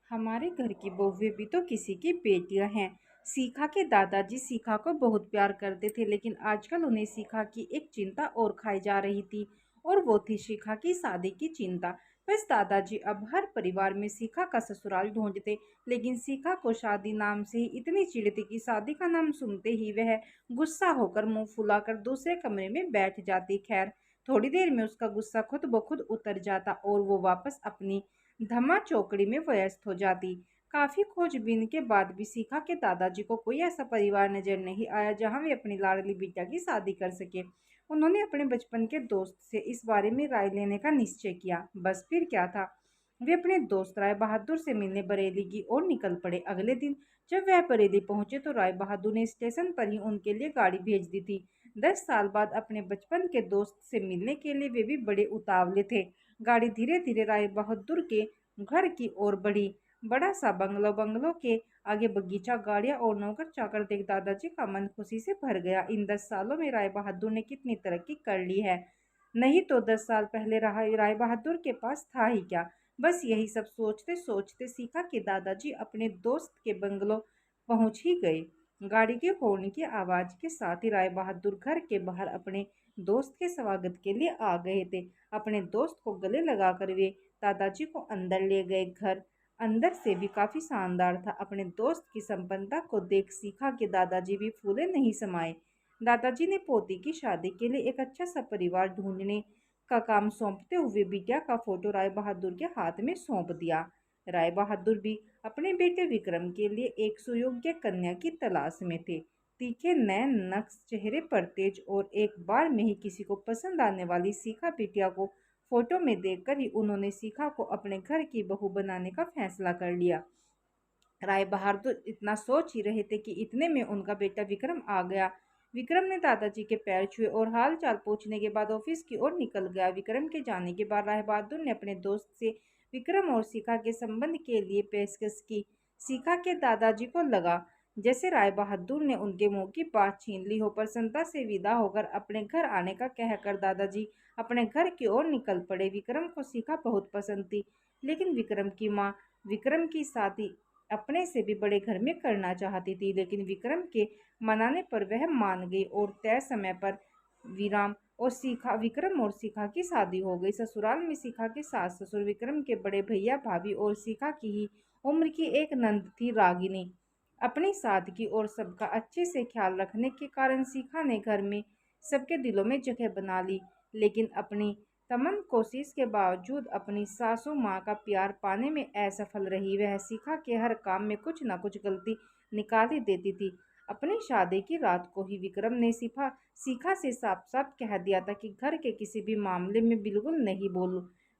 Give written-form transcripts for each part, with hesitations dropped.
हमारे घर की बहुएं भी तो किसी की बेटियां हैं। सीखा के दादाजी सीखा को बहुत प्यार करते थे, लेकिन आजकल उन्हें सीखा की एक चिंता और खाई जा रही थी, और वो थी शिखा की शादी की चिंता। बस दादाजी अब हर परिवार में सीखा का ससुराल ढूंढते, लेकिन सीखा को शादी नाम से ही इतनी चिढ़ थी कि शादी का नाम सुनते ही वह गुस्सा होकर मुंह फुलाकर दूसरे कमरे में बैठ जाती। खैर, थोड़ी देर में उसका गुस्सा खुद ब खुद उतर जाता और वो वापस अपनी धम्मा चौकड़ी में व्यस्त हो जाती। काफी खोजबीन के बाद भी सीखा के दादाजी को कोई ऐसा परिवार नजर नहीं आया जहां वे अपनी लाडली बिटिया की शादी कर सके। उन्होंने अपने बचपन के दोस्त से इस बारे में राय लेने का निश्चय किया। बस फिर क्या था, वे अपने दोस्त राय बहादुर से मिलने बरेली की ओर निकल पड़े। अगले दिन जब वह बरेली पहुंचे तो राय बहादुर ने स्टेशन पर ही उनके लिए गाड़ी भेज दी थी। 10 साल बाद अपने बचपन के दोस्त से मिलने के लिए वे भी बड़े उतावले थे। गाड़ी धीरे धीरे राय बहादुर के घर की ओर बढ़ी। बड़ा सा बंगलों के आगे बगीचा, गाड़ियां और नौकर चाकर देख दादाजी का मन खुशी से भर गया। इन 10 सालों में राय बहादुर ने कितनी तरक्की कर ली है। नहीं तो 10 साल पहले राय बहादुर के पास था ही क्या। बस यही सब सोचते सोचते सीखा कि दादाजी अपने दोस्त के बंगलो पहुंच ही गए। गाड़ी के हॉर्न की आवाज के साथ ही राय बहादुर घर के बाहर अपने दोस्त के स्वागत के लिए आ गए थे। अपने दोस्त को गले लगाकर वे दादाजी को अंदर ले गए। घर अंदर से भी काफी शानदार था। अपने दोस्त की संपन्नता को देख सीखा कि दादाजी भी फूले नहीं समाये। दादाजी ने पोती की शादी के लिए एक अच्छा सा परिवार ढूंढने का काम सौंपते हुए बिटिया का फोटो राय बहादुर के हाथ में सौंप दिया। राय बहादुर भी अपने बेटे विक्रम के लिए एक सुयोग्य कन्या की तलाश में थे। तीखे नैन नक्श चेहरे पर तेज और एक बार में ही किसी को पसंद आने वाली सीखा बिटिया को फोटो में देखकर ही उन्होंने सीखा को अपने घर की बहू बनाने का फैसला कर लिया। राय बहादुर इतना सोच ही रहे थे कि इतने में उनका बेटा विक्रम आ गया। विक्रम ने दादाजी के पैर छुए और हाल चाल पूछने के बाद ऑफिस की ओर निकल गया। विक्रम के जाने के बाद राय बहादुर ने अपने दोस्त से विक्रम और शिखा के संबंध के लिए पेशकश की। शिखा के दादाजी को लगा जैसे राय बहादुर ने उनके मुंह की बात छीन ली हो। प्रसन्नता से विदा होकर अपने घर आने का कहकर दादाजी अपने घर की ओर निकल पड़े। विक्रम को शिखा बहुत पसंद थी, लेकिन विक्रम की माँ विक्रम की शादी अपने से भी बड़े घर में करना चाहती थी। लेकिन विक्रम के मनाने पर वह मान गई और तय समय पर विक्रम और शिखा की शादी हो गई। ससुराल में शिखा के सास ससुर, विक्रम के बड़े भैया भाभी और शिखा की ही उम्र की एक नंद थी रागिनी। अपनी सादगी और सबका अच्छे से ख्याल रखने के कारण शिखा ने घर में सबके दिलों में जगह बना ली। लेकिन अपनी तमन कोशिश के बावजूद अपनी सासू माँ का प्यार पाने में असफल रही। वह शिखा के हर काम में कुछ न कुछ गलती निकाल ही देती थी। अपनी शादी की रात को ही विक्रम ने शिखा से साफ साफ कह दिया था कि घर के किसी भी मामले में बिल्कुल नहीं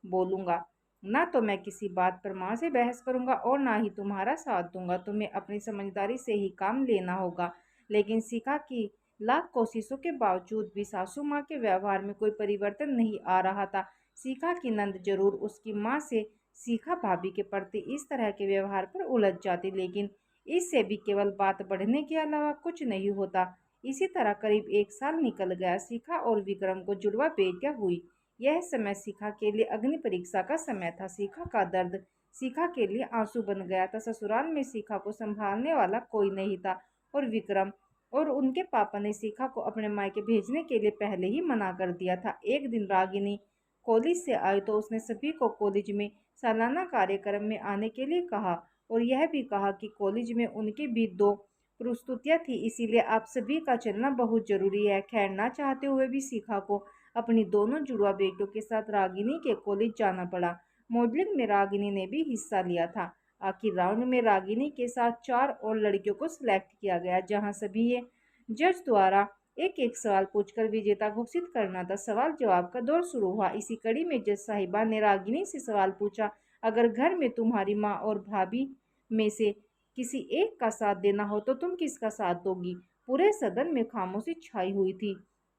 बोलूंगा। ना तो मैं किसी बात पर माँ से बहस करूंगा और ना ही तुम्हारा साथ दूंगा। तुम्हें अपनी समझदारी से ही काम लेना होगा। लेकिन शिखा की लाख कोशिशों के बावजूद भी सासू माँ के व्यवहार में कोई परिवर्तन नहीं आ रहा था। शिखा की नंद जरूर उसकी माँ से शिखा भाभी के प्रति इस तरह के व्यवहार पर उलझ जाती, लेकिन इससे भी केवल बात बढ़ने के अलावा कुछ नहीं होता। इसी तरह करीब 1 साल निकल गया। शिखा और विक्रम को जुड़वा बेटियां हुई। यह समय शिखा के लिए अग्नि परीक्षा का समय था। शिखा का दर्द शिखा के लिए आंसू बन गया था। ससुराल में शिखा को संभालने वाला कोई नहीं था और विक्रम और उनके पापा ने शिखा को अपने मायके भेजने के लिए पहले ही मना कर दिया था। एक दिन रागिनी कॉलेज से आई तो उसने सभी को कॉलेज में सालाना कार्यक्रम में आने के लिए कहा और यह भी कहा कि कॉलेज में उनकी भी 2 प्रस्तुतियां थी, इसीलिए आप सभी का चलना बहुत जरूरी है। खैर, ना चाहते हुए भी शिखा को अपनी दोनों जुड़वा बेटों के साथ रागिनी के कॉलेज जाना पड़ा। मॉडलिंग में रागिनी ने भी हिस्सा लिया था। आखिर राउंड में रागिनी के साथ 4 और लड़कियों को सिलेक्ट किया गया, जहां सभी ये जज द्वारा एक एक सवाल पूछकर विजेता घोषित करना था। सवाल जवाब का दौर शुरू हुआ। इसी कड़ी में जज साहिबा ने रागिनी से सवाल पूछा, अगर घर में तुम्हारी माँ और भाभी में से किसी एक का साथ देना हो तो तुम किसका साथ दोगी। पूरे सदन में खामोशी छाई हुई थी।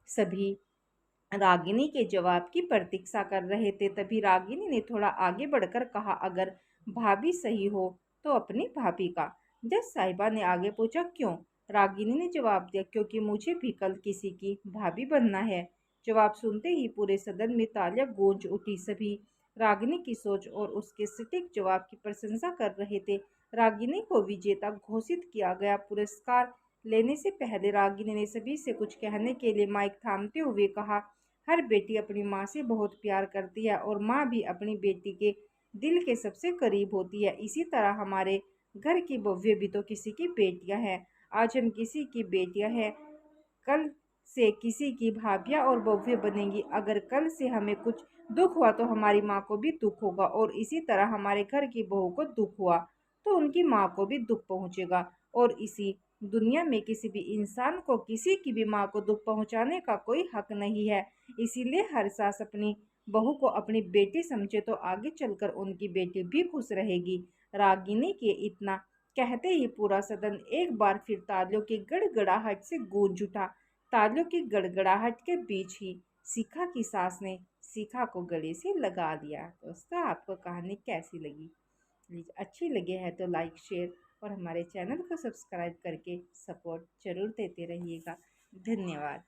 सभी रागिनी के जवाब की प्रतीक्षा कर रहे थे। तभी रागिनी ने थोड़ा आगे बढ़कर कहा, अगर भाभी सही हो तो अपनी भाभी का। जज साहिबा ने आगे पूछा, क्यों। रागिनी ने जवाब दिया, क्योंकि मुझे भी कल किसी की भाभी बनना है। जवाब सुनते ही पूरे सदन में तालियां गूंज उठी। सभी रागिनी की सोच और उसके सटीक जवाब की प्रशंसा कर रहे थे। रागिनी को विजेता घोषित किया गया। पुरस्कार लेने से पहले रागिनी ने सभी से कुछ कहने के लिए माइक थामते हुए कहा, हर बेटी अपनी माँ से बहुत प्यार करती है और माँ भी अपनी बेटी के दिल के सबसे करीब होती है। इसी तरह हमारे घर की भव्य भी तो किसी की बेटियां हैं। आज हम किसी की बेटियां हैं, कल से किसी की भाभियां और बहुएं बनेंगी। अगर कल से हमें कुछ दुख हुआ तो हमारी माँ को भी दुख होगा, और इसी तरह हमारे घर की बहू को दुख हुआ तो उनकी माँ को भी दुख पहुंचेगा। और इसी दुनिया में किसी भी इंसान को किसी की भी माँ को दुख पहुंचाने का कोई हक नहीं है। इसीलिए हर सास अपनी बहू को अपनी बेटी समझे तो आगे चलकर उनकी बेटी भी खुश रहेगी। रागिनी के इतना कहते ही पूरा सदन एक बार फिर तालियों की गड़गड़ाहट से गूंज उठा। तालियों की गड़गड़ाहट के बीच ही शिखा की सास ने शिखा को गले से लगा दिया। दोस्तों, आपको कहानी कैसी लगी? प्लीज़ अच्छी लगे है तो लाइक शेयर और हमारे चैनल को सब्सक्राइब करके सपोर्ट जरूर देते रहिएगा। धन्यवाद।